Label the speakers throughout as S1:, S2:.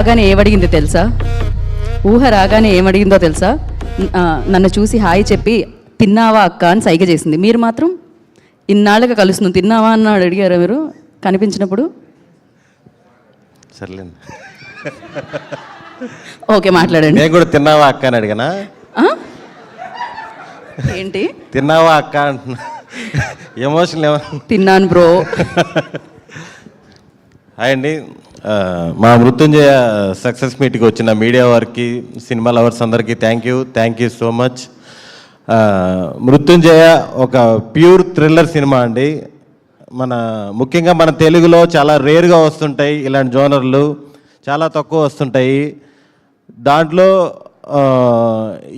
S1: రాగానే ఏమడిగిందో తెలుసా? ఊహ రాగానే ఏమడిగిందో తెలుసా? నన్ను చూసి హాయ్ చెప్పి తిన్నావా అక్క అని సైగ చేసింది. మీరు మాత్రం ఇన్నాళ్ళగా కలుస్తుంది, తిన్నావా అన్నాడు అడిగారా మీరు కనిపించినప్పుడు?
S2: సర్లేండి,
S1: ఓకే మాట్లాడండి.
S2: నేను కూడా తిన్నావా అక్క అని అడిగానా?
S1: ఏంటి
S2: తిన్నావా అక్క అంటున్నా, ఎమోషన్
S1: తిన్నాను బ్రో.
S2: హాయ్ అండి, మా మృత్యుంజయ సక్సెస్ మీట్కి వచ్చిన మీడియా వారికి, సినిమా లవర్స్ అందరికీ థ్యాంక్ యూ సో మచ్. మృత్యుంజయ ఒక ప్యూర్ థ్రిల్లర్ సినిమా అండి. ముఖ్యంగా మన తెలుగులో చాలా రేర్గా వస్తుంటాయి ఇలాంటి జోనర్లు, చాలా తక్కువ వస్తుంటాయి. దాంట్లో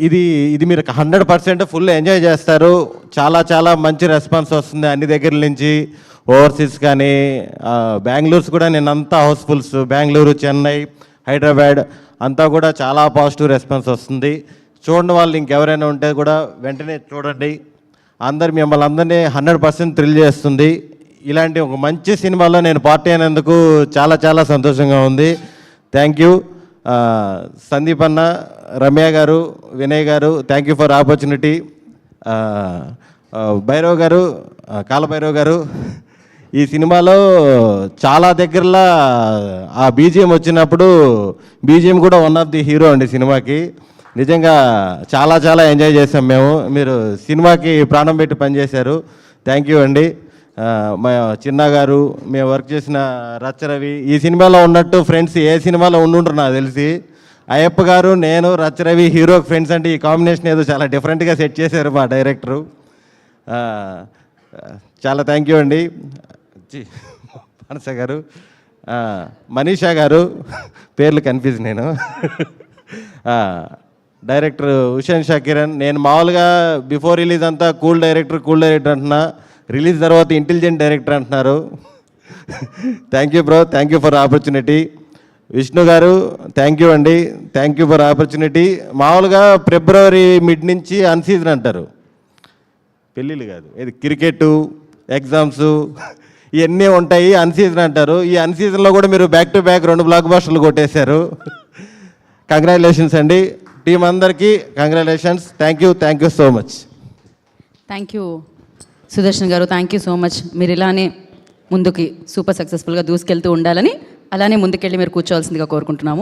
S2: ఇది మీరు 100% ఫుల్ ఎంజాయ్ చేస్తారు. చాలా మంచి రెస్పాన్స్ వస్తుంది అన్ని దగ్గర నుంచి. ఓవర్సీస్ కానీ బెంగళూరుస్ కూడా నిన్నంతా హౌస్ఫుల్స్, బెంగళూరు, చెన్నై, హైదరాబాద్ అంతా కూడా చాలా పాజిటివ్ రెస్పాన్స్ వస్తుంది. చూడండి వాళ్ళు ఇంకెవరైనా ఉంటే కూడా వెంటనే చూడండి. మిమ్మల్ని అందరినీ 100% థ్రిల్ చేస్తుంది. ఇలాంటి ఒక మంచి సినిమాలో నేను పార్టీ అయినందుకు చాలా సంతోషంగా ఉంది. థ్యాంక్ యూ సందీప్ అన్న, రమ్య గారు, వినయ్ గారు, thank you for opportunity. Bhairav గారు, కాలభైరవ్ గారు, ఈ సినిమాలో చాలా దగ్గరలో ఆ బీజిఎం వచ్చినప్పుడు బీజిఎం కూడా వన్ ఆఫ్ ది హీరో అండి సినిమాకి. నిజంగా చాలా ఎంజాయ్ చేసాం మేము. మీరు సినిమాకి ప్రాణం పెట్టి పనిచేశారు. థ్యాంక్ యూ అండి. మా చిన్న గారు, మేము వర్క్ చేసిన రచ్చరవి, ఈ సినిమాలో ఉన్నట్టు ఫ్రెండ్స్ ఏ సినిమాలో ఉండుంటారు నాకు తెలిసి. అయ్యప్ప గారు, నేను, రచ్చరవి హీరో ఫ్రెండ్స్ అంటే ఈ కాంబినేషన్ ఏదో చాలా డిఫరెంట్గా సెట్ చేశారు మా డైరెక్టరు. చాలా థ్యాంక్ యూ అండి. మానస గారు, మనీషా గారు, పేర్లు కన్ఫ్యూజ్ నేను. డైరెక్టర్ హుసేన్ షాకిరన్. నేను మామూలుగా బిఫోర్ రిలీజ్ అంతా కూల్ డైరెక్టర్ అంటున్నా, రిలీజ్ తర్వాత ఇంటెలిజెంట్ డైరెక్టర్ అంటున్నారు. Thank you bro, thank you for opportunity. Vishnu గారు, థ్యాంక్ యూ అండి, థ్యాంక్ యూ ఫర్ ఆపర్చునిటీ. మామూలుగా ఫిబ్రవరి మిడ్ నుంచి అన్సీజన్ అంటారు, పెళ్ళిళ్ళు కాదు, ఇది క్రికెట్, ఎగ్జామ్స్ ఇవన్నీ ఉంటాయి, అన్సీజన్ అంటారు. ఈ అన్సీజన్లో కూడా మీరు బ్యాక్ టు బ్యాక్ 2 బ్లాక్ బస్టర్లు కొట్టేశారు. కంగ్రాచులేషన్స్ అండి. టీం అందరికీ congratulations. Thank you so much.
S1: Thank you Sudarshan గారు, థ్యాంక్ యూ సో మచ్. మీరు ఇలానే ముందుకి సూపర్ సక్సెస్ఫుల్గా దూసుకెళ్తూ ఉండాలని, అలానే ముందుకెళ్ళి మీరు కూర్చోవాల్సిందిగా కోరుకుంటున్నాము.